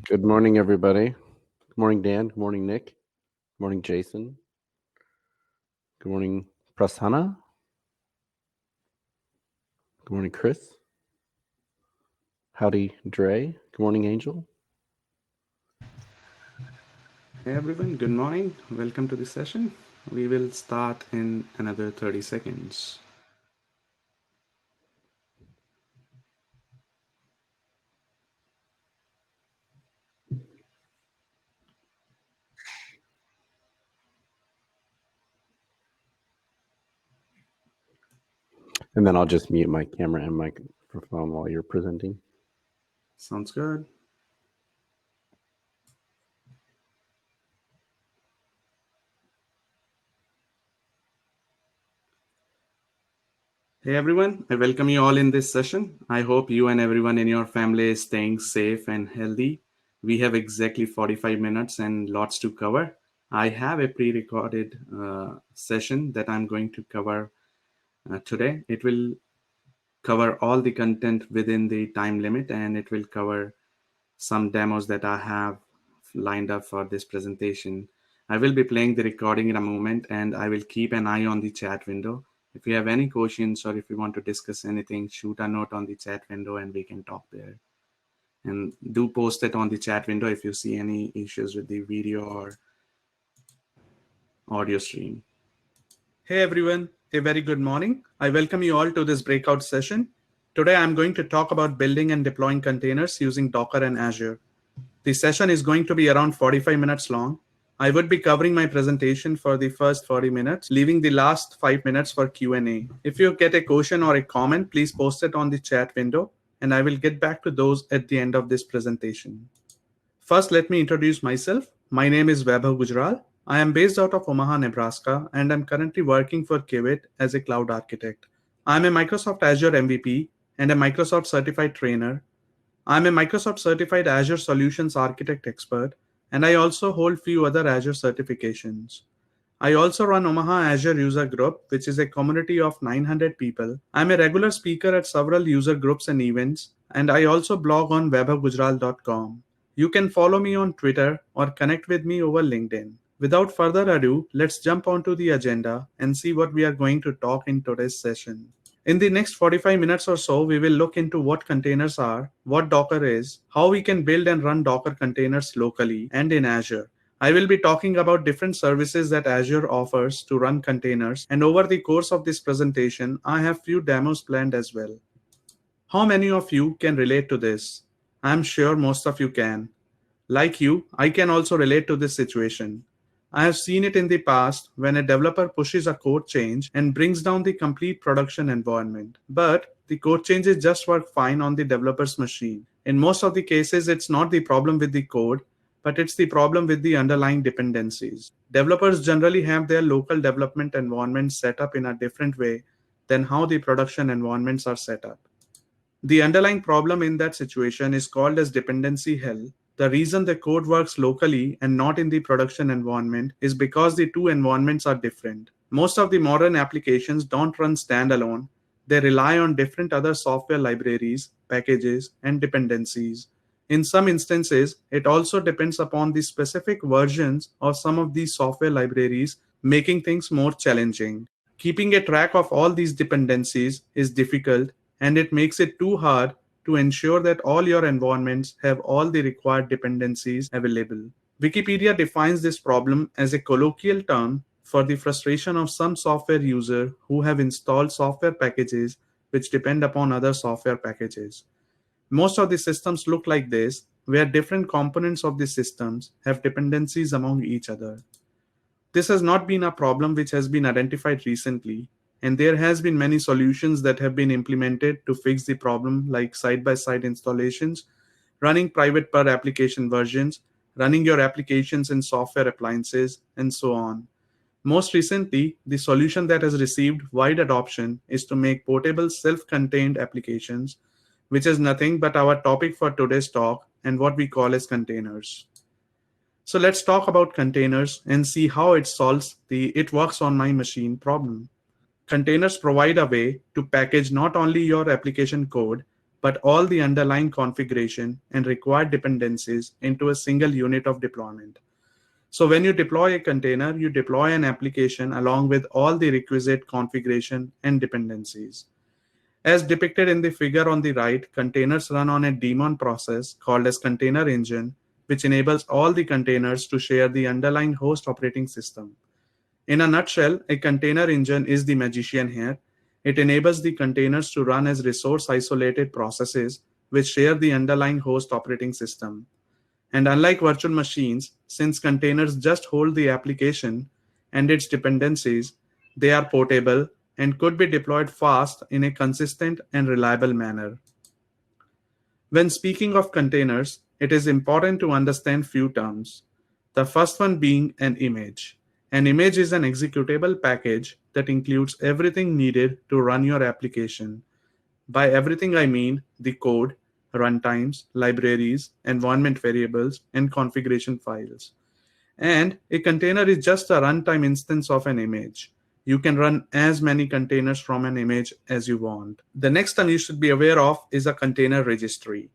Good morning, everybody. Good morning, Dan. Good morning, Nick. Good morning, Jason. Good morning, Prasanna. Good morning, Chris. Howdy, Dre. Good morning, Angel. Hey everyone, good morning. Welcome to the session. We will start in another 30 seconds. And then I'll just mute my camera and microphone while you're presenting. Sounds good. Hey everyone, I welcome you all in this session. I hope you and everyone in your family is staying safe and healthy. We have exactly 45 minutes and lots to cover. I have a pre-recorded session that I'm going to cover today. It will cover all the content within the time limit, and it will cover some demos that I have lined up for this presentation. I will be playing the recording in a moment, and I will keep an eye on the chat window. If you have any questions or if you want to discuss anything, shoot a note on the chat window and we can talk there. And do post it on the chat window if you see any issues with the video or audio stream. Hey everyone, a very good morning. I welcome you all to this breakout session. Today I'm going to talk about building and deploying containers using Docker and Azure. The session is going to be around 45 minutes long. I would be covering my presentation for the first 40 minutes, leaving the last 5 minutes for Q&A. If you get a question or a comment, please post it on the chat window, and I will get back to those at the end of this presentation. First, let me introduce myself. My name is Vaibhav Gujral. I am based out of Omaha, Nebraska, and I'm currently working for Kiwit as a cloud architect. I'm a Microsoft Azure MVP and a Microsoft certified trainer. I'm a Microsoft certified Azure Solutions Architect expert, and I also hold few other Azure certifications. I also run Omaha Azure User Group, which is a community of 900 people. I'm a regular speaker at several user groups and events, and I also blog on vaibhavgujral.com. You can follow me on Twitter or connect with me over LinkedIn. Without further ado, let's jump onto the agenda and see what we are going to talk in today's session. In the next 45 minutes or so, we will look into what containers are, what Docker is, how we can build and run Docker containers locally and in Azure. I will be talking about different services that Azure offers to run containers, and over the course of this presentation, I have few demos planned as well. How many of you can relate to this? I'm sure most of you can. Like you, I can also relate to this situation. I have seen it in the past when a developer pushes a code change and brings down the complete production environment. But the code changes just work fine on the developer's machine. In most of the cases, it's not the problem with the code, but it's the problem with the underlying dependencies. Developers generally have their local development environments set up in a different way than how the production environments are set up. The underlying problem in that situation is called as dependency hell. The reason the code works locally and not in the production environment is because the two environments are different. Most of the modern applications don't run standalone. They rely on different other software libraries, packages, and dependencies. In some instances, it also depends upon the specific versions of some of these software libraries, making things more challenging. Keeping a track of all these dependencies is difficult, and it makes it too hard to ensure that all your environments have all the required dependencies available. Wikipedia defines this problem as a colloquial term for the frustration of some software user who have installed software packages which depend upon other software packages. Most of the systems look like this, where different components of the systems have dependencies among each other. This has not been a problem which has been identified recently, and there has been many solutions that have been implemented to fix the problem, like side-by-side installations, running private per application versions, running your applications in software appliances, and so on. Most recently, the solution that has received wide adoption is to make portable self-contained applications, which is nothing but our topic for today's talk and what we call as containers. So let's talk about containers and see how it solves the "it works on my machine" problem. Containers provide a way to package not only your application code, but all the underlying configuration and required dependencies into a single unit of deployment. So when you deploy a container, you deploy an application along with all the requisite configuration and dependencies. As depicted in the figure on the right, containers run on a daemon process called as container engine, which enables all the containers to share the underlying host operating system. In a nutshell, a container engine is the magician here. It enables the containers to run as resource-isolated processes which share the underlying host operating system. And unlike virtual machines, since containers just hold the application and its dependencies, they are portable and could be deployed fast in a consistent and reliable manner. When speaking of containers, it is important to understand few terms. The first one being an image. An image is an executable package that includes everything needed to run your application. By everything I mean the code, runtimes, libraries, environment variables, and configuration files. And a container is just a runtime instance of an image. You can run as many containers from an image as you want. The next thing you should be aware of is a container registry.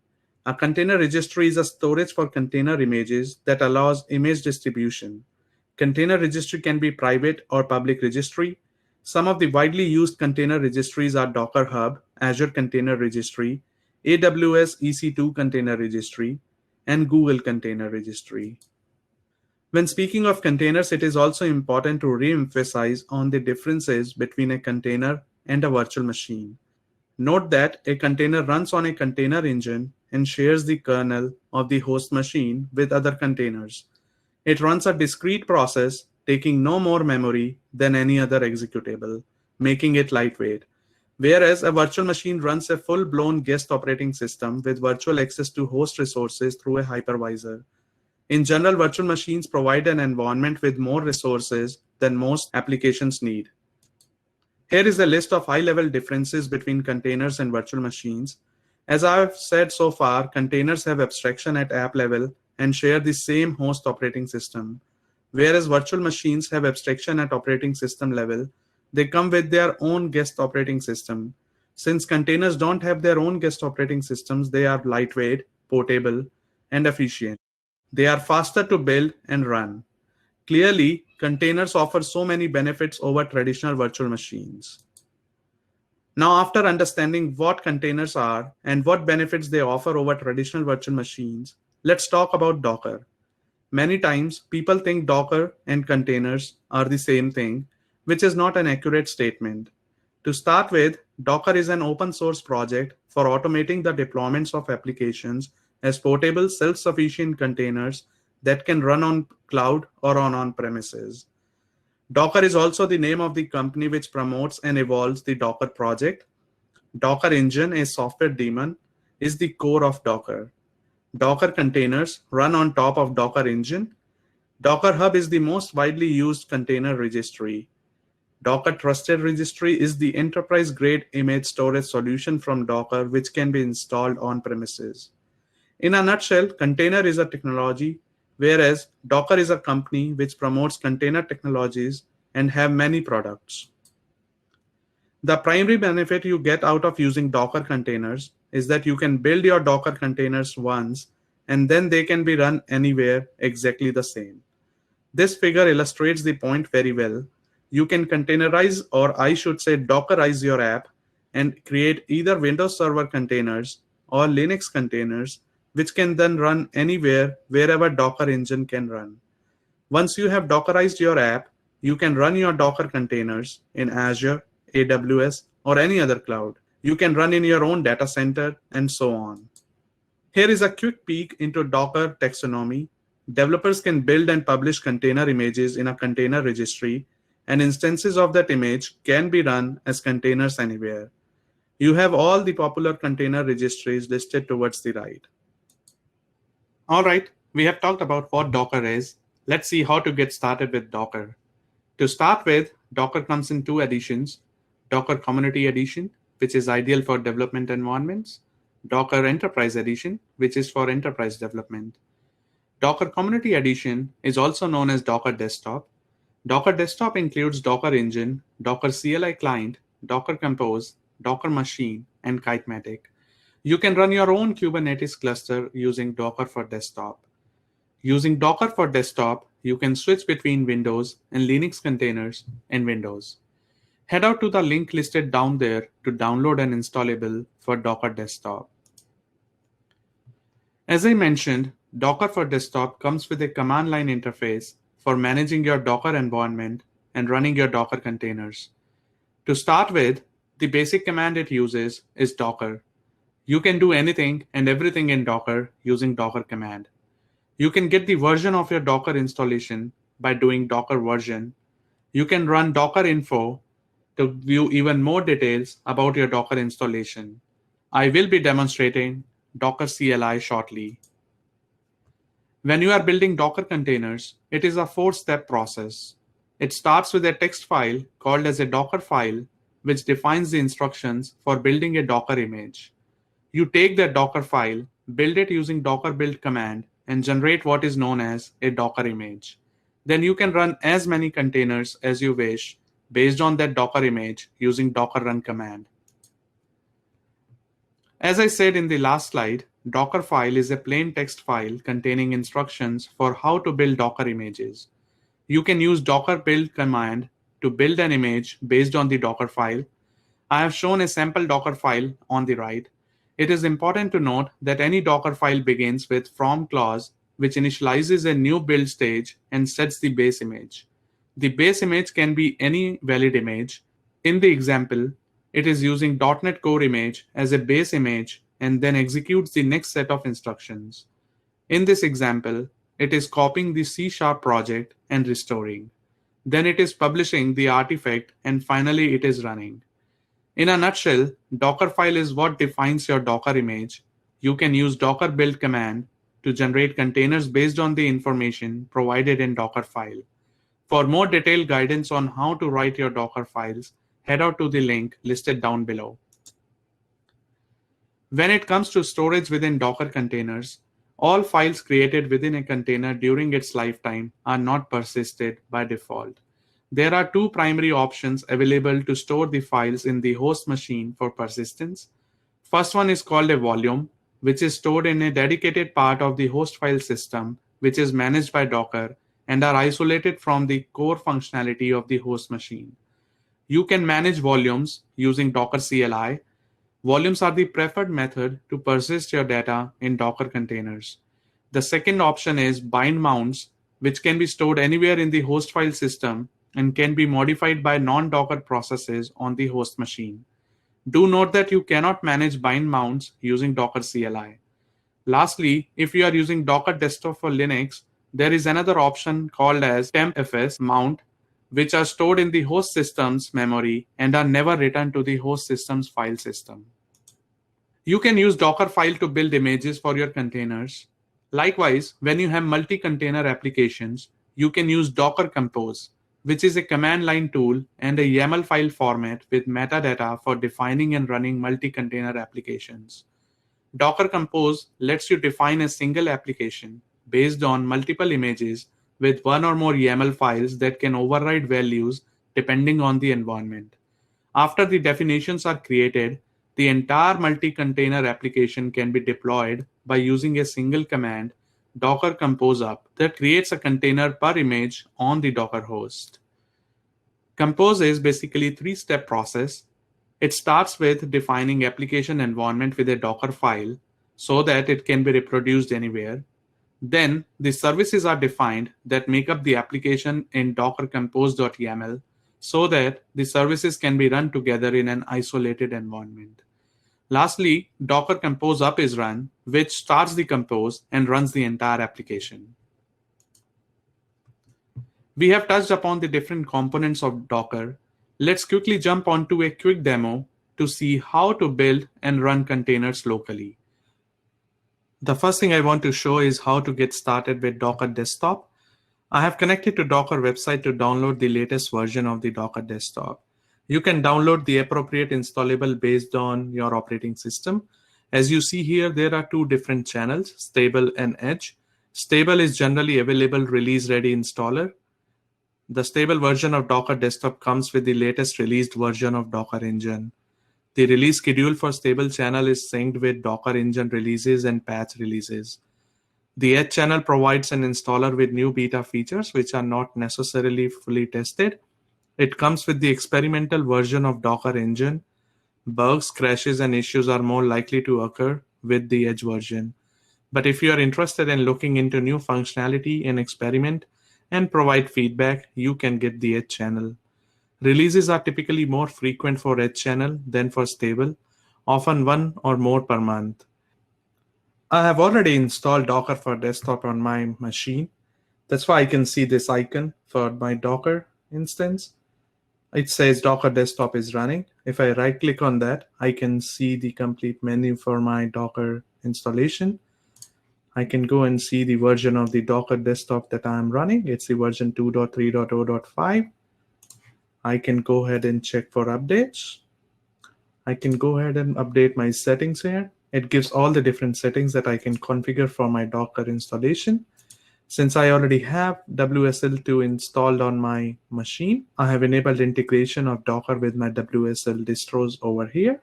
A container registry is a storage for container images that allows image distribution. Container registry can be private or public registry. Some of the widely used container registries are Docker Hub, Azure Container Registry, AWS EC2 Container Registry, and Google Container Registry. When speaking of containers, it is also important to re-emphasize on the differences between a container and a virtual machine. Note that a container runs on a container engine and shares the kernel of the host machine with other containers. It runs a discrete process, taking no more memory than any other executable, making it lightweight. Whereas a virtual machine runs a full-blown guest operating system with virtual access to host resources through a hypervisor. In general, virtual machines provide an environment with more resources than most applications need. Here is a list of high-level differences between containers and virtual machines. As I've said so far, containers have abstraction at app level and share the same host operating system. Whereas virtual machines have abstraction at operating system level, they come with their own guest operating system. Since containers don't have their own guest operating systems, they are lightweight, portable, and efficient. They are faster to build and run. Clearly, containers offer so many benefits over traditional virtual machines. Now, after understanding what containers are and what benefits they offer over traditional virtual machines, let's talk about Docker. Many times, people think Docker and containers are the same thing, which is not an accurate statement. To start with, Docker is an open source project for automating the deployments of applications as portable, self-sufficient containers that can run on cloud or on-premises. Docker is also the name of the company which promotes and evolves the Docker project. Docker Engine, a software daemon, is the core of Docker. Docker containers run on top of Docker Engine. Docker Hub is the most widely used container registry. Docker Trusted Registry is the enterprise-grade image storage solution from Docker which can be installed on premises. In a nutshell, container is a technology, whereas Docker is a company which promotes container technologies and have many products. The primary benefit you get out of using Docker containers is that you can build your Docker containers once and then they can be run anywhere exactly the same. This figure illustrates the point very well. You can containerize, or I should say Dockerize your app and create either Windows Server containers or Linux containers, which can then run anywhere wherever Docker engine can run. Once you have Dockerized your app, you can run your Docker containers in Azure, AWS, or any other cloud. You can run in your own data center and so on. Here is a quick peek into Docker taxonomy. Developers can build and publish container images in a container registry, and instances of that image can be run as containers anywhere. You have all the popular container registries listed towards the right. All right, we have talked about what Docker is. Let's see how to get started with Docker. To start with, Docker comes in two editions: Docker Community Edition, which is ideal for development environments; Docker Enterprise Edition, which is for enterprise development. Docker Community Edition is also known as Docker Desktop. Docker Desktop includes Docker Engine, Docker CLI Client, Docker Compose, Docker Machine, and Kitematic. You can run your own Kubernetes cluster using Docker for Desktop. Using Docker for Desktop, you can switch between Windows and Linux containers in Windows. Head out to the link listed down there to download an installable for Docker Desktop. As I mentioned, Docker for Desktop comes with a command line interface for managing your Docker environment and running your Docker containers. To start with, the basic command it uses is Docker. You can do anything and everything in Docker using Docker command. You can get the version of your Docker installation by doing Docker version. You can run Docker info to view even more details about your Docker installation. I will be demonstrating Docker CLI shortly. When you are building Docker containers, it is a 4-step process. It starts with a text file called as a Dockerfile, which defines the instructions for building a Docker image. You take that Docker file, build it using Docker build command, and generate what is known as a Docker image. Then you can run as many containers as you wish based on that Docker image using Docker run command. As I said in the last slide, Dockerfile is a plain text file containing instructions for how to build Docker images. You can use Docker build command to build an image based on the Dockerfile. I have shown a sample Dockerfile on the right. It is important to note that any Dockerfile begins with from clause, which initializes a new build stage and sets the base image. The base image can be any valid image. In the example, it is using .NET Core image as a base image and then executes the next set of instructions. In this example, it is copying the C# project and restoring. Then it is publishing the artifact and finally it is running. In a nutshell, Dockerfile is what defines your Docker image. You can use Docker build command to generate containers based on the information provided in Dockerfile. For more detailed guidance on how to write your Docker files, head out to the link listed down below. When it comes to storage within Docker containers, all files created within a container during its lifetime are not persisted by default. There are two primary options available to store the files in the host machine for persistence. First one is called a volume, which is stored in a dedicated part of the host file system, which is managed by Docker and are isolated from the core functionality of the host machine. You can manage volumes using Docker CLI. Volumes are the preferred method to persist your data in Docker containers. The second option is bind mounts, which can be stored anywhere in the host file system and can be modified by non-Docker processes on the host machine. Do note that you cannot manage bind mounts using Docker CLI. Lastly, if you are using Docker Desktop for Linux, there is another option called as tempfs mount, which are stored in the host system's memory and are never returned to the host system's file system. You can use Dockerfile to build images for your containers. Likewise, when you have multi-container applications, you can use Docker Compose, which is a command line tool and a YAML file format with metadata for defining and running multi-container applications. Docker Compose lets you define a single application based on multiple images with one or more YAML files that can override values depending on the environment. After the definitions are created, the entire multi-container application can be deployed by using a single command, Docker Compose up, that creates a container per image on the Docker host. Compose is basically a 3-step process. It starts with defining application environment with a Docker file so that it can be reproduced anywhere. Then the services are defined that make up the application in Docker Compose.yaml so that the services can be run together in an isolated environment. Lastly, Docker Compose up is run, which starts the compose and runs the entire application. We have touched upon the different components of Docker. Let's quickly jump onto a quick demo to see how to build and run containers locally. The first thing I want to show is how to get started with Docker Desktop. I have connected to Docker website to download the latest version of the Docker Desktop. You can download the appropriate installable based on your operating system. As you see here, there are two different channels, Stable and Edge. Stable is generally available release-ready installer. The stable version of Docker Desktop comes with the latest released version of Docker Engine. The release schedule for stable channel is synced with Docker engine releases and patch releases. The Edge channel provides an installer with new beta features which are not necessarily fully tested. It comes with the experimental version of Docker engine. Bugs, crashes, and issues are more likely to occur with the Edge version. But if you are interested in looking into new functionality and experiment and provide feedback, you can get the Edge channel. Releases are typically more frequent for Edge channel than for stable, often one or more per month. I have already installed Docker for desktop on my machine. That's why I can see this icon for my Docker instance. It says Docker desktop is running. If I right click on that, I can see the complete menu for my Docker installation. I can go and see the version of the Docker desktop that I'm running. It's the version 2.3.0.5. I can go ahead and check for updates. I can go ahead and update my settings here. It gives all the different settings that I can configure for my Docker installation. Since I already have WSL2 installed on my machine, I have enabled integration of Docker with my WSL distros over here.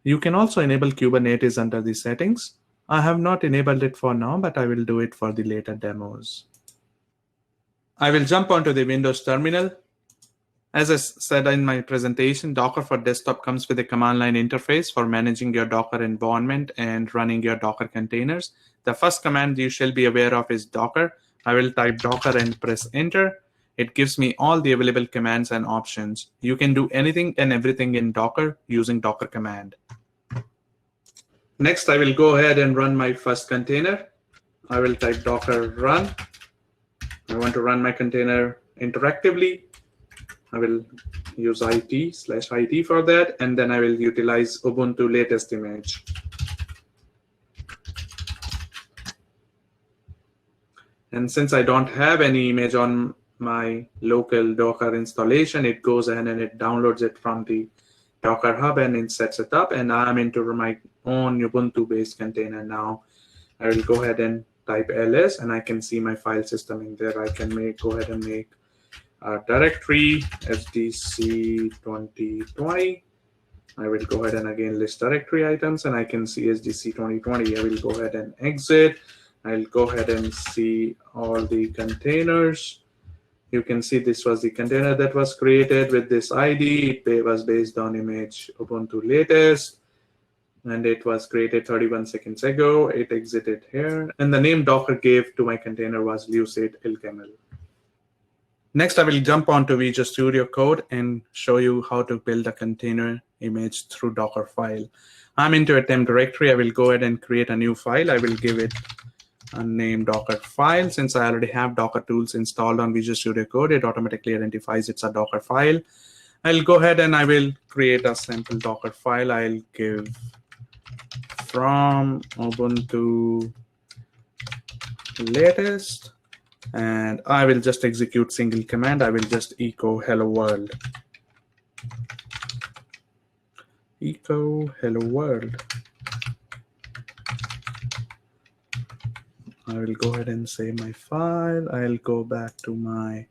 You can also enable Kubernetes under the settings. I have not enabled it for now, but I will do it for the later demos. I will jump onto the Windows terminal. As I said in my presentation, Docker for desktop comes with a command line interface for managing your Docker environment and running your Docker containers. The first command you shall be aware of is Docker. I will type Docker and press enter. It gives me all the available commands and options. You can do anything and everything in Docker using Docker command. Next, I will go ahead and run my first container. I will type Docker run. I want to run my container interactively. I will use IT/IT for that, and then I will utilize Ubuntu latest image. And since I don't have any image on my local Docker installation, it goes ahead and it downloads it from the Docker Hub and it sets it up, and I'm into my own Ubuntu-based container now. I will go ahead and type ls, and I can see my file system in there. I can go ahead and make a directory HDC 2020. I will go ahead and again list directory items, and I can see HDC 2020. I will go ahead and exit. I'll go ahead and see all the containers. You can see this was the container that was created with this ID. It was based on image Ubuntu latest, and it was created 31 seconds ago. It exited here, and the name Docker gave to my container was Lucid El-Camel. Next, I will jump onto Visual Studio Code and show you how to build a container image through Dockerfile. I'm into a temp directory. I will go ahead and create a new file. I will give it a name Dockerfile. Since I already have Docker tools installed on Visual Studio Code, it automatically identifies it's a Docker file. I'll go ahead and I will create a sample Docker file. I'll give from Ubuntu latest, and I will just execute single command. I will just echo hello world. Echo hello world. I will go ahead and save my file. I'll go back to my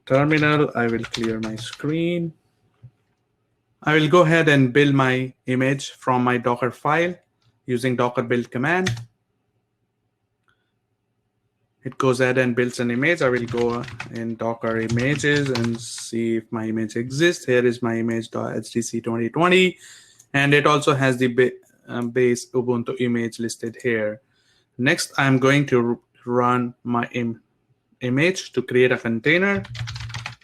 terminal. I will clear my screen. I will go ahead and build my image from my Docker file using Docker build command. It goes ahead and builds an image. I will go in Docker images and see if my image exists. Here is my image HDC 2020, and it also has the base Ubuntu image listed here. Next, I'm going to run my image to create a container.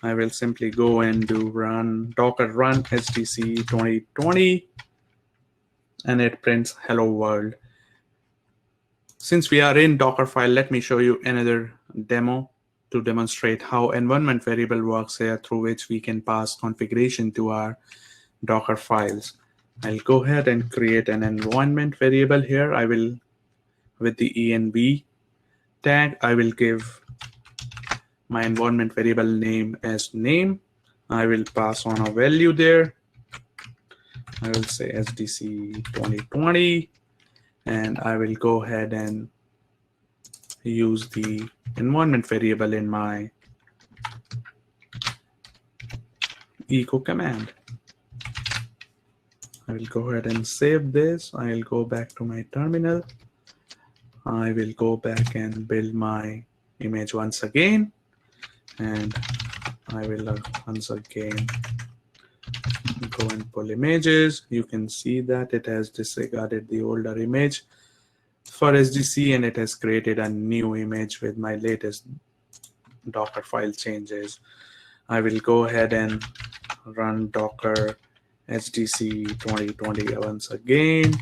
I will simply go and do run Docker run HDC 2020, and it prints hello world. Since we are in Dockerfile, let me show you another demo to demonstrate how environment variable works here, through which we can pass configuration to our Docker files. I'll go ahead and create an environment variable here. I will, with the env tag, I will give my environment variable name as name. I will pass on a value there. I will say HDC 2020. And I will go ahead and use the environment variable in my echo command. I will go ahead and save this. I'll go back to my terminal. I will go back and build my image once again. And I will once again go and pull images. You can see that it has disregarded the older image for HDC, and it has created a new image with my latest Dockerfile changes. I will go ahead and run Docker HDC 2020 once again,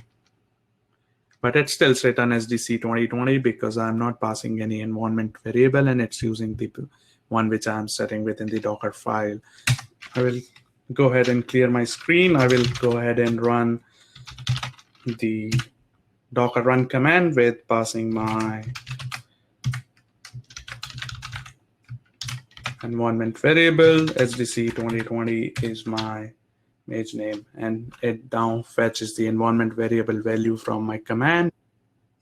but it still written HDC 2020 because I'm not passing any environment variable, and it's using the one which I'm setting within the Dockerfile. I will go ahead and clear my screen. I will go ahead and run the Docker run command with passing my environment variable. HDC 2020 is my image name, and it down fetches the environment variable value from my command.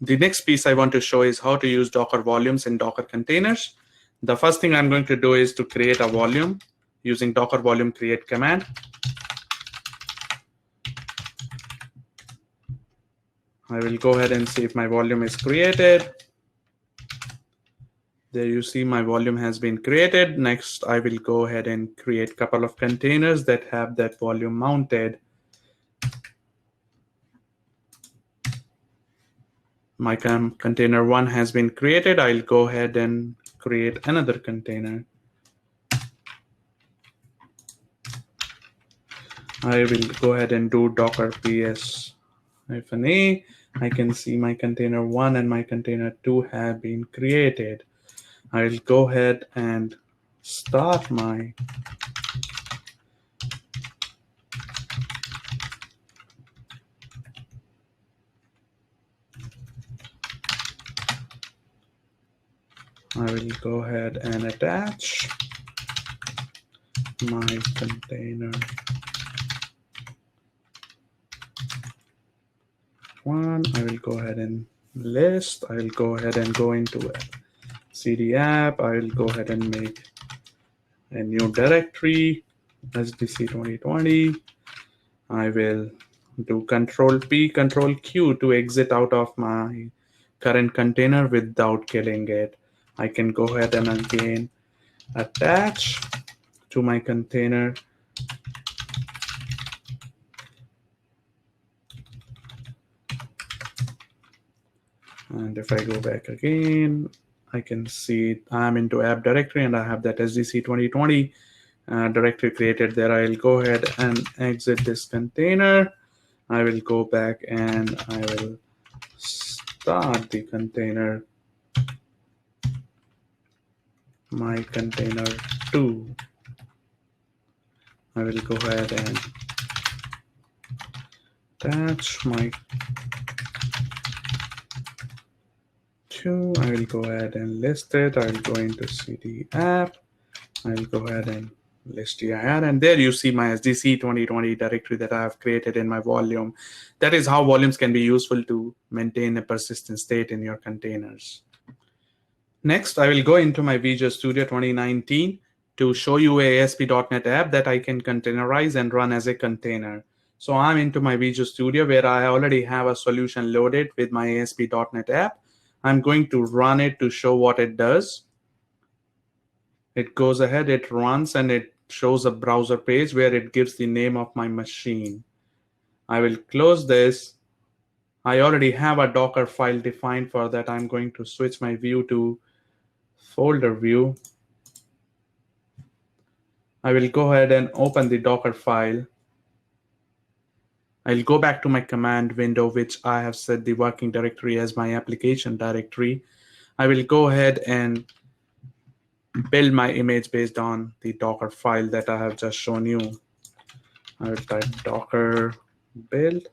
The next piece I want to show is how to use Docker volumes in Docker containers. The first thing I'm going to do is to create a volume using Docker volume create command. I will go ahead and see if my volume is created. There you see my volume has been created. Next, I will go ahead and create a couple of containers that have that volume mounted. My container 1 has been created. I'll go ahead and create another container. I will go ahead and do docker ps-a. I can see my container 1 and my container 2 have been created. I'll go ahead and start my I will go ahead and attach my container 1. I will go ahead and list. I will go ahead and go into cd app. I will go ahead and make a new directory, HDC 2020. I will do Control P, Control Q to exit out of my current container without killing it. I can go ahead and again attach to my container and if I go back again, I can see I'm into app directory and I have that HDC 2020 directory created there. I'll go ahead and exit this container. I will go back and I will start the container, my container 2. I will go ahead and attach my 2. I will go ahead and list it. I will go into cd app. I will go ahead and list dir, and there you see my HDC 2020 directory that I have created in my volume. That is how volumes can be useful to maintain a persistent state in your containers. Next, I will go into my Visual Studio 2019 to show you a ASP.NET app that I can containerize and run as a container. So I'm into my Visual Studio where I already have a solution loaded with my ASP.NET app. I'm going to run it to show what it does. It goes ahead, it runs, and it shows a browser page where it gives the name of my machine. I will close this. I already have a Docker file defined for that. I'm going to switch my view to folder view. I will go ahead and open the Docker file. I'll go back to my command window, which I have set the working directory as my application directory. I will go ahead and build my image based on the Docker file that I have just shown you. I will type docker build.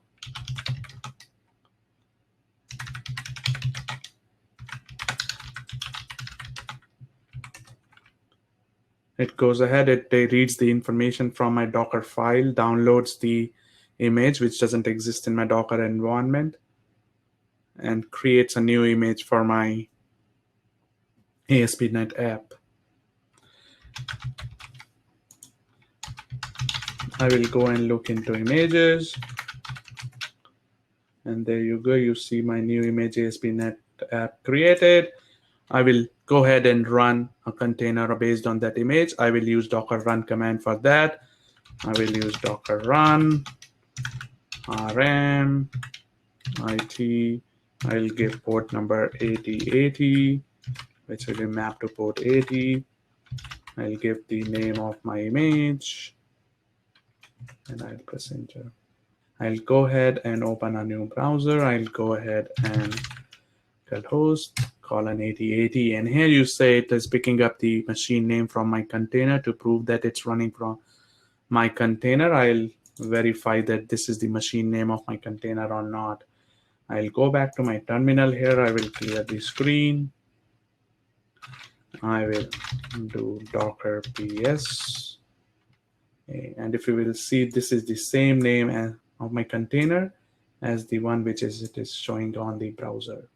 It goes ahead, it reads the information from my Docker file, downloads the image, which doesn't exist in my Docker environment, and creates a new image for my ASP.NET app. I will go and look into images. And there you go. You see my new image ASP.NET app created. I will go ahead and run a container based on that image. I will use Docker run command for that. I will use Docker run rm it. I'll give port number 8080, which will be mapped to port 80. I'll give the name of my image, and I'll press enter. I'll go ahead and open a new browser. I'll go ahead and host colon 8080, and here you say it is picking up the machine name from my container. To prove that it's running from my container, I'll verify that this is the machine name of my container or not. I'll go back to my terminal here. I will clear the screen. I will do docker ps, and if you will see, this is the same name of my container as the one which it is showing on the browser.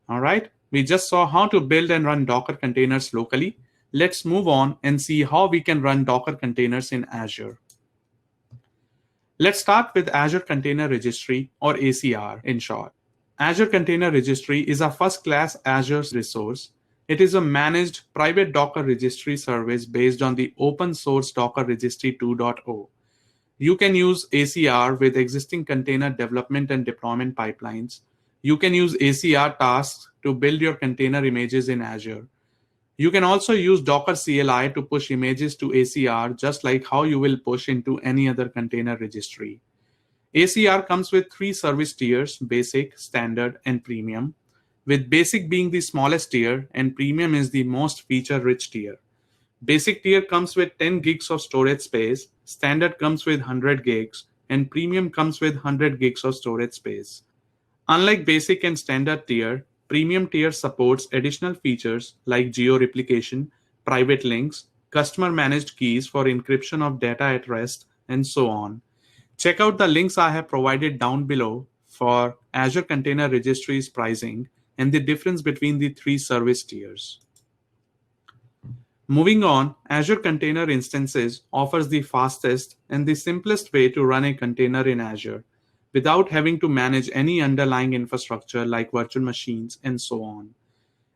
All right, we just saw how to build and run Docker containers locally. Let's move on and see how we can run Docker containers in Azure. Let's start with Azure Container Registry, or ACR in short. Azure Container Registry is a first-class Azure resource. It is a managed private Docker registry service based on the open source Docker Registry 2.0. You can use ACR with existing container development and deployment pipelines. You can use ACR tasks to build your container images in Azure. You can also use Docker CLI to push images to ACR, just like how you will push into any other container registry. ACR comes with 3 service tiers: Basic, Standard, and Premium, with Basic being the smallest tier and Premium is the most feature-rich tier. Basic tier comes with 10 gigs of storage space, Standard comes with 100 gigs, and Premium comes with 100 gigs of storage space. Unlike Basic and Standard tier, Premium tier supports additional features like geo-replication, private links, customer-managed keys for encryption of data at rest, and so on. Check out the links I have provided down below for Azure Container Registry's pricing and the difference between the 3 service tiers. Moving on, Azure Container Instances offers the fastest and the simplest way to run a container in Azure without having to manage any underlying infrastructure like virtual machines and so on.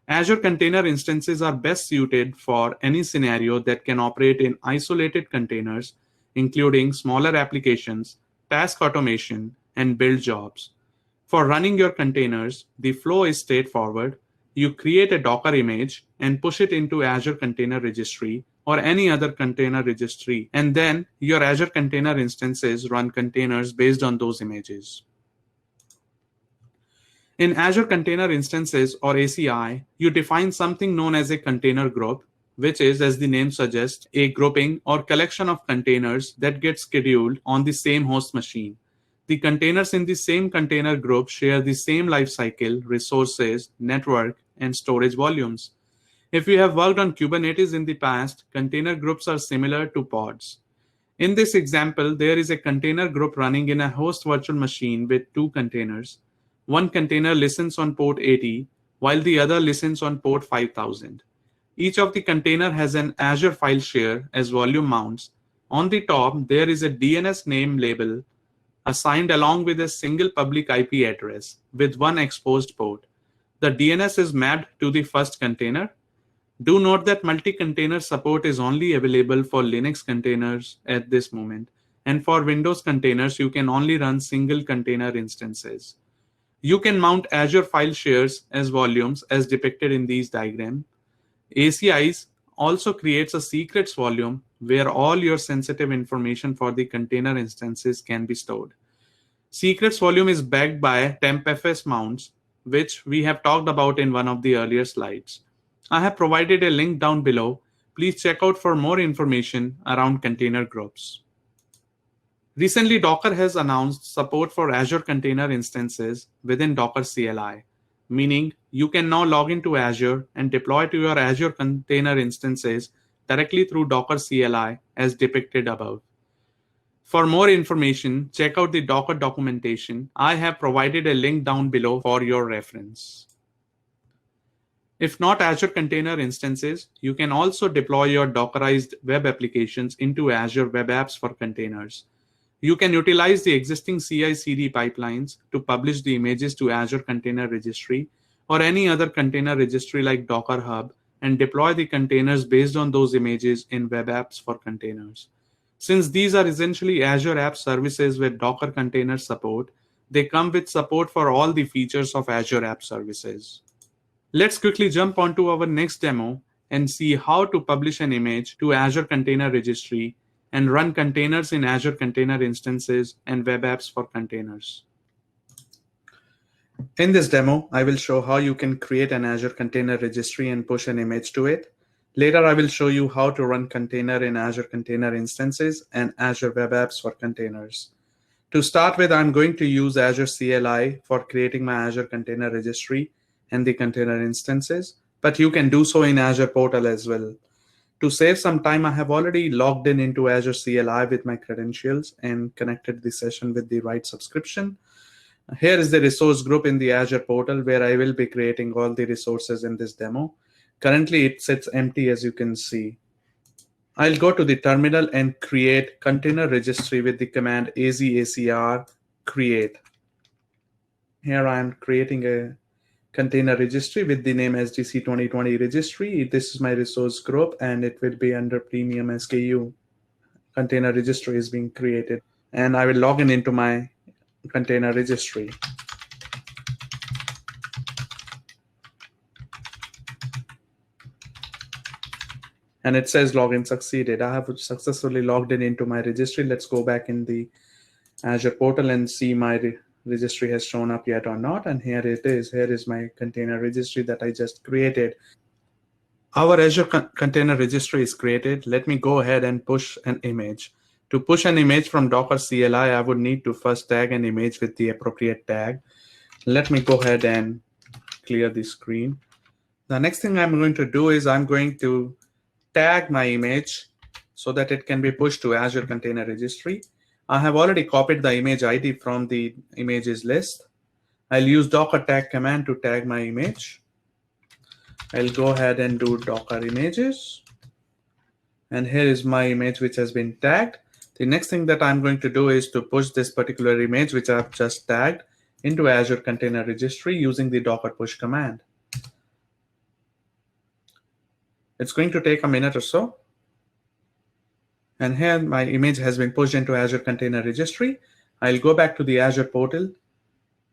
Azure Container Instances are best suited for any scenario that can operate in isolated containers, including smaller applications, task automation, and build jobs. For running your containers, the flow is straightforward. You create a Docker image and push it into Azure Container Registry or any other container registry, and then your Azure Container Instances run containers based on those images. In Azure Container Instances, or ACI, you define something known as a container group, which is, as the name suggests, a grouping or collection of containers that get scheduled on the same host machine. The containers in the same container group share the same lifecycle, resources, network, and storage volumes. If you have worked on Kubernetes in the past, container groups are similar to pods. In this example, there is a container group running in a host virtual machine with 2 containers. One container listens on port 80, while the other listens on port 5000. Each of the container has an Azure file share as volume mounts. On the top, there is a DNS name label assigned along with a single public IP address with one exposed port. The DNS is mapped to the first container. Do note that multi-container support is only available for Linux containers at this moment, and for Windows containers, you can only run single container instances. You can mount Azure file shares as volumes as depicted in these diagrams. ACIs also creates a secrets volume where all your sensitive information for the container instances can be stored. Secrets volume is backed by TempFS mounts, which we have talked about in one of the earlier slides. I have provided a link down below. Please check out for more information around container groups. Recently, Docker has announced support for Azure Container Instances within Docker CLI, meaning you can now log into Azure and deploy to your Azure Container Instances directly through Docker CLI as depicted above. For more information, check out the Docker documentation. I have provided a link down below for your reference. If not Azure Container Instances, you can also deploy your Dockerized web applications into Azure Web Apps for containers. You can utilize the existing CI/CD pipelines to publish the images to Azure Container Registry or any other container registry like Docker Hub and deploy the containers based on those images in web apps for containers. Since these are essentially Azure App Services with Docker container support, they come with support for all the features of Azure App Services. Let's quickly jump onto our next demo and see how to publish an image to Azure Container Registry and run containers in Azure Container instances and web apps for containers. In this demo, I will show how you can create an Azure Container Registry and push an image to it. Later, I will show you how to run container in Azure Container instances and Azure Web Apps for containers. To start with, I'm going to use Azure CLI for creating my Azure Container Registry and the container instances, but you can do so in Azure Portal as well. To save some time, I have already logged in into Azure CLI with my credentials and connected the session with the right subscription. Here is the resource group in the Azure portal where I will be creating all the resources in this demo. Currently, it sits empty, as you can see. I'll go to the terminal and create container registry with the command azacr create. Here I am creating a container registry with the name HDC 2020 registry. This is my resource group and it will be under premium SKU. Container registry is being created and I will log in into my container registry. And it says login succeeded. I have successfully logged in into my registry. Let's go back in the Azure portal and see my registry has shown up yet or not. And here it is. Here is my container registry that I just created. Our Azure Container Registry is created. Let me go ahead and push an image. To push an image from Docker CLI, I would need to first tag an image with the appropriate tag. Let me go ahead and clear the screen. The next thing I'm going to do is I'm going to tag my image so that it can be pushed to Azure Container Registry. I have already copied the image ID from the images list. I'll use Docker tag command to tag my image. I'll go ahead and do Docker images. And here is my image which has been tagged. The next thing that I'm going to do is to push this particular image which I've just tagged into Azure Container Registry using the Docker push command. It's going to take a minute or so. And here my image has been pushed into Azure Container Registry. I'll go back to the Azure portal,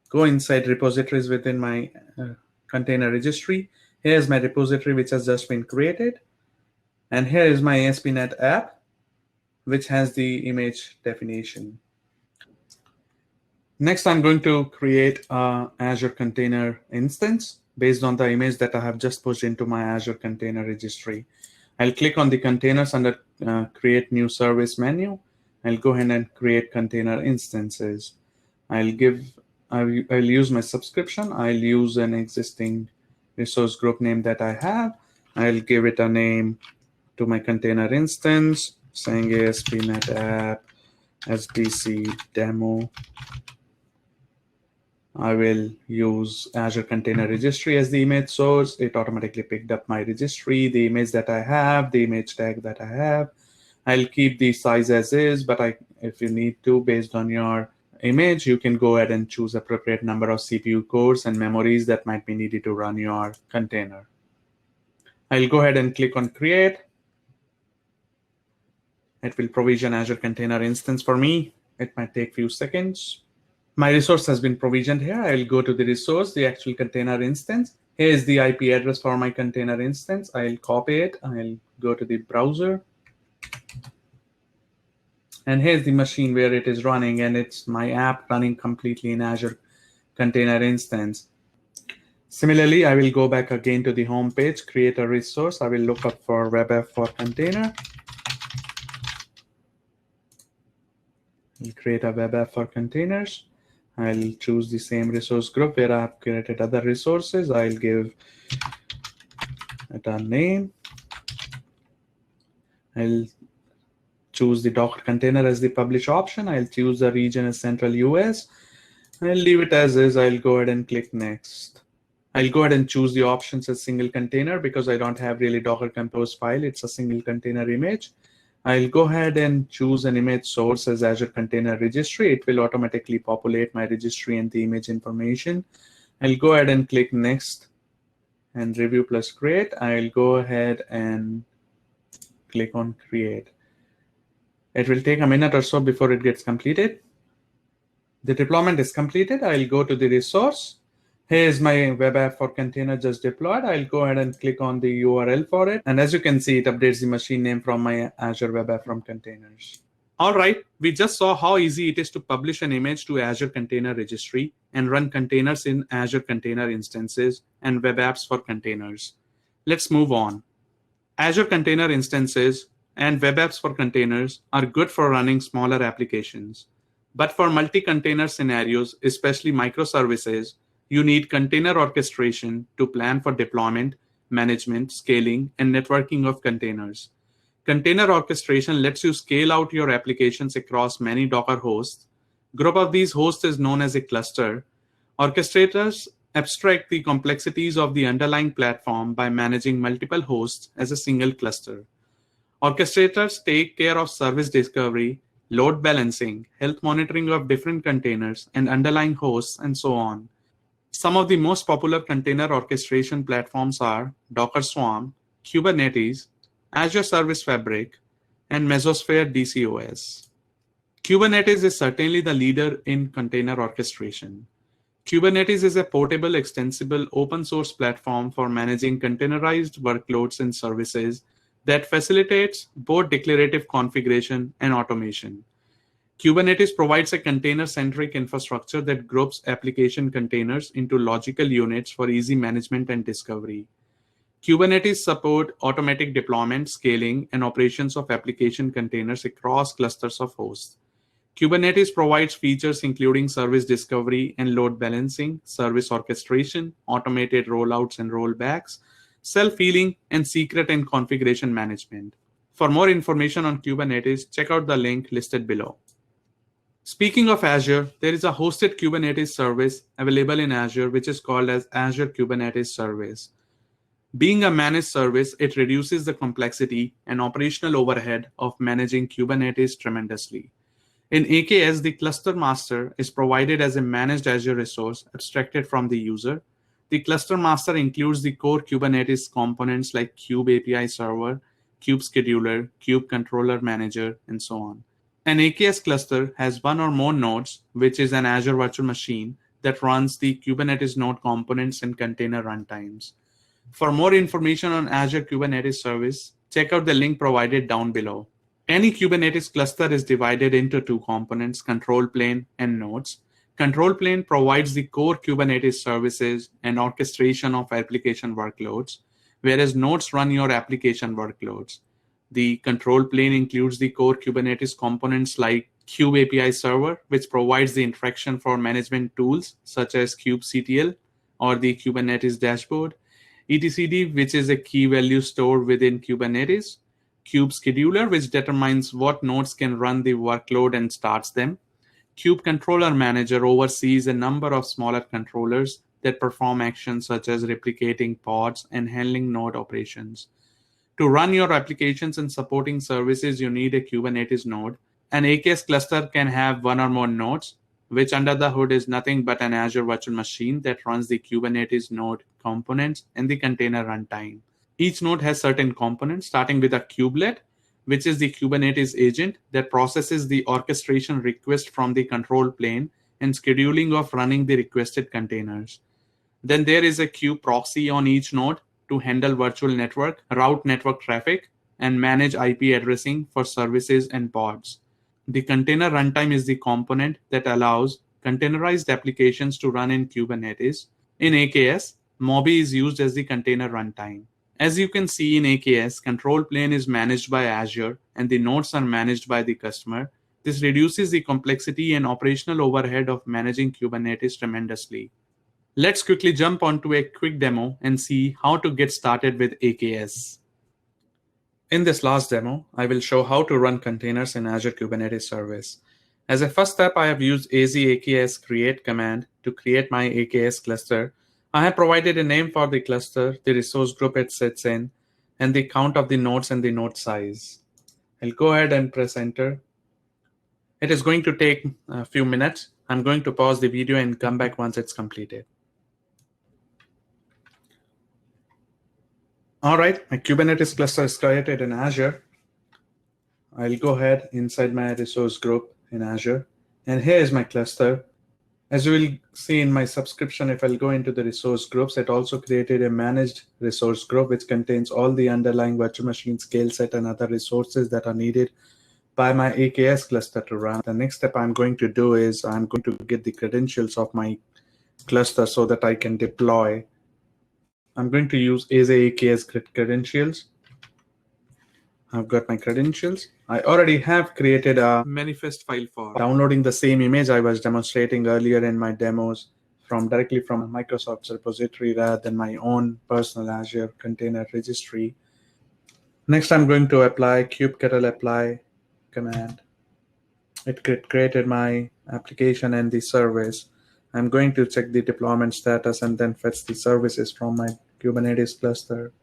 go inside repositories within my container registry. Here's my repository which has just been created. And here is my ASP.NET app, which has the image definition. Next, I'm going to create an Azure Container instance based on the image that I have just pushed into my Azure Container Registry. I'll click on the containers under Create New Service menu. I'll go ahead and create container instances. I'll use my subscription. I'll use an existing resource group name that I have. I'll give it a name to my container instance, saying ASP.NET App HDC demo. I will use Azure Container Registry as the image source. It automatically picked up my registry, the image that I have, the image tag that I have. I'll keep the size as is, but if you need to, based on your image, you can go ahead and choose appropriate number of CPU cores and memories that might be needed to run your container. I'll go ahead and click on Create. It will provision Azure Container Instance for me. It might take a few seconds. My resource has been provisioned here. I'll go to the resource, the actual container instance. Here is the IP address for my container instance. I'll copy it. I'll go to the browser. And here's the machine where it is running, and it's my app running completely in Azure Container Instance. Similarly, I will go back again to the home page, create a resource. I will look up for web app for container. I'll create a web app for containers. I'll choose the same resource group where I have created other resources. I'll give it a name. I'll choose the Docker container as the publish option. I'll choose the region as Central US. I'll leave it as is. I'll go ahead and click Next. I'll go ahead and choose the options as single container because I don't have really Docker Compose file. It's a single container image. I'll go ahead and choose an image source as Azure Container Registry. It will automatically populate my registry and the image information. I'll go ahead and click Next and Review plus Create. I'll go ahead and click on Create. It will take a minute or so before it gets completed. The deployment is completed. I'll go to the resource. Here's my web app for container just deployed. I'll go ahead and click on the URL for it. And as you can see, it updates the machine name from my Azure web app from containers. All right, we just saw how easy it is to publish an image to Azure Container Registry and run containers in Azure Container instances and web apps for containers. Let's move on. Azure Container instances and web apps for containers are good for running smaller applications. But for multi-container scenarios, especially microservices, you need container orchestration to plan for deployment, management, scaling, and networking of containers. Container orchestration lets you scale out your applications across many Docker hosts. Group of these hosts is known as a cluster. Orchestrators abstract the complexities of the underlying platform by managing multiple hosts as a single cluster. Orchestrators take care of service discovery, load balancing, health monitoring of different containers and underlying hosts, and so on. Some of the most popular container orchestration platforms are Docker Swarm, Kubernetes, Azure Service Fabric, and Mesosphere DCOS. Kubernetes is certainly the leader in container orchestration. Kubernetes is a portable, extensible, open source platform for managing containerized workloads and services that facilitates both declarative configuration and automation. Kubernetes provides a container-centric infrastructure that groups application containers into logical units for easy management and discovery. Kubernetes supports automatic deployment, scaling, and operations of application containers across clusters of hosts. Kubernetes provides features including service discovery and load balancing, service orchestration, automated rollouts and rollbacks, self-healing, and secret and configuration management. For more information on Kubernetes, check out the link listed below. Speaking of Azure, there is a hosted Kubernetes service available in Azure, which is called as Azure Kubernetes Service. Being a managed service, it reduces the complexity and operational overhead of managing Kubernetes tremendously. In AKS, the cluster master is provided as a managed Azure resource abstracted from the user. The cluster master includes the core Kubernetes components like Kube API Server, Kube Scheduler, Kube Controller Manager, and so on. An AKS cluster has one or more nodes, which is an Azure virtual machine that runs the Kubernetes node components and container runtimes. For more information on Azure Kubernetes Service, check out the link provided down below. Any Kubernetes cluster is divided into two components, control plane and nodes. Control plane provides the core Kubernetes services and orchestration of application workloads, whereas nodes run your application workloads. The control plane includes the core Kubernetes components like Kube API Server, which provides the interaction for management tools such as kubectl or the Kubernetes dashboard, etcd, which is a key value stored within Kubernetes, Kube Scheduler, which determines what nodes can run the workload and starts them. Kube Controller Manager oversees a number of smaller controllers that perform actions such as replicating pods and handling node operations. To run your applications and supporting services, you need a Kubernetes node. An AKS cluster can have one or more nodes, which under the hood is nothing but an Azure virtual machine that runs the Kubernetes node components and the container runtime. Each node has certain components, starting with a kubelet, which is the Kubernetes agent that processes the orchestration request from the control plane and scheduling of running the requested containers. Then there is a kube proxy on each node to handle virtual network, route network traffic, and manage IP addressing for services and pods. The container runtime is the component that allows containerized applications to run in Kubernetes. In AKS, Moby is used as the container runtime. As you can see in AKS, control plane is managed by Azure and the nodes are managed by the customer. This reduces the complexity and operational overhead of managing Kubernetes tremendously. Let's quickly jump onto a quick demo and see how to get started with AKS. In this last demo, I will show how to run containers in Azure Kubernetes Service. As a first step, I have used AZ-AKS create command to create my AKS cluster. I have provided a name for the cluster, the resource group it sits in, and the count of the nodes and the node size. I'll go ahead and press enter. It is going to take a few minutes. I'm going to pause the video and come back once it's completed. All right, my Kubernetes cluster is created in Azure. I'll go ahead inside my resource group in Azure. And here is my cluster. As you will see in my subscription, if I'll go into the resource groups, it also created a managed resource group, which contains all the underlying virtual machine scale set and other resources that are needed by my AKS cluster to run. The next step I'm going to do is I'm going to get the credentials of my cluster so that I can deploy. I'm going to use Azure AKS credentials. I've got my credentials. I already have created a manifest file for downloading the same image I was demonstrating earlier in my demos directly from Microsoft's repository rather than my own personal Azure Container registry. Next, I'm going to apply kubectl apply command. It created my application and the service. I'm going to check the deployment status and then fetch the services from my Kubernetes cluster.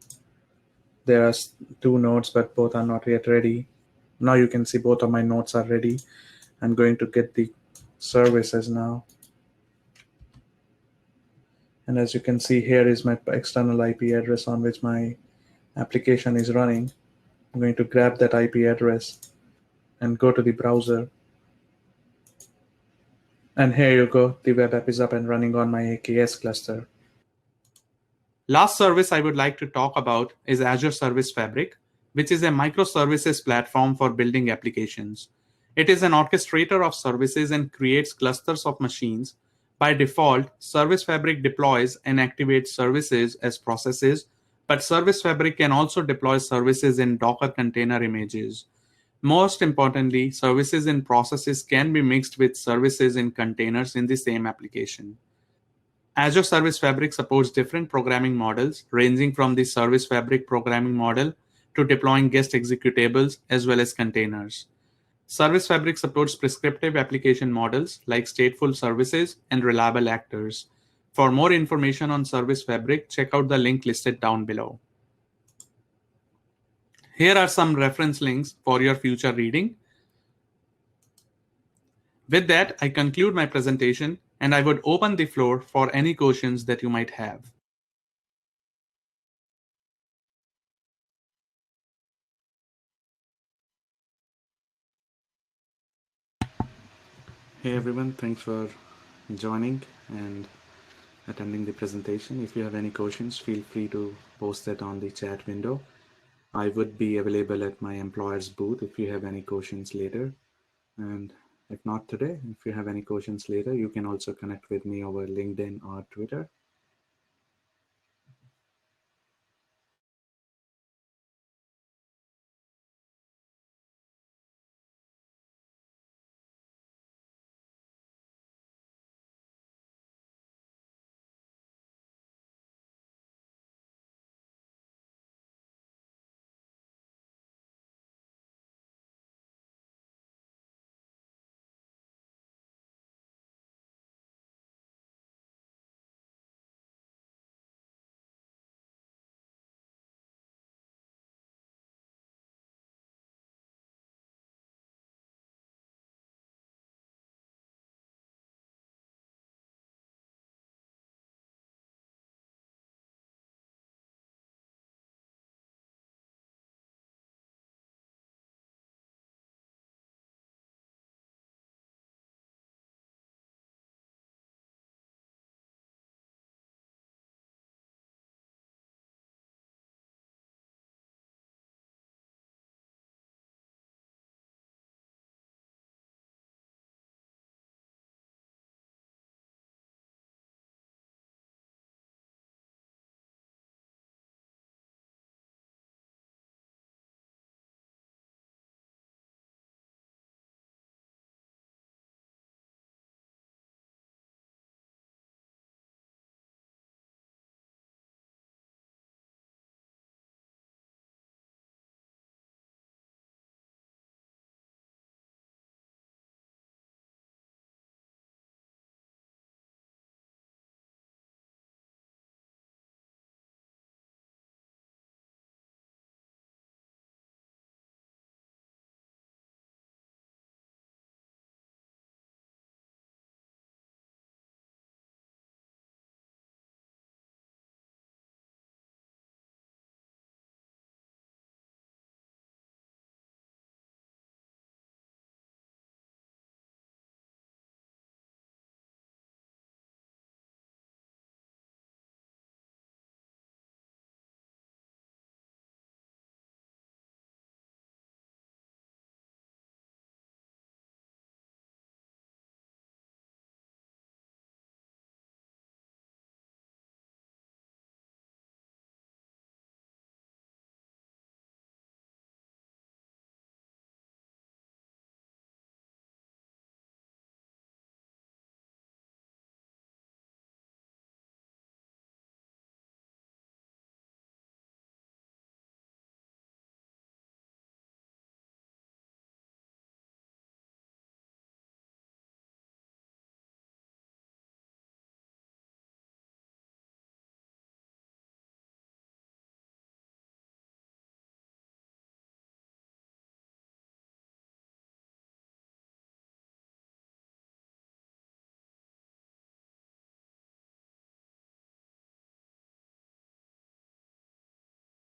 There are 2 nodes, but both are not yet ready. Now you can see both of my nodes are ready. I'm going to get the services now. And as you can see, here is my external IP address on which my application is running. I'm going to grab that IP address and go to the browser. And here you go. The web app is up and running on my AKS cluster. Last service I would like to talk about is Azure Service Fabric, which is a microservices platform for building applications. It is an orchestrator of services and creates clusters of machines. By default, Service Fabric deploys and activates services as processes, but Service Fabric can also deploy services in Docker container images. Most importantly, services in processes can be mixed with services in containers in the same application. Azure Service Fabric supports different programming models, ranging from the Service Fabric programming model to deploying guest executables as well as containers. Service Fabric supports prescriptive application models like stateful services and reliable actors. For more information on Service Fabric, check out the link listed down below. Here are some reference links for your future reading. With that, I conclude my presentation, and I would open the floor for any questions that you might have. Hey everyone, thanks for joining and attending the presentation. If you have any questions, feel free to post that on the chat window. I would be available at my employer's booth if you have any questions later. And if not today, if you have any questions later, you can also connect with me over LinkedIn or Twitter.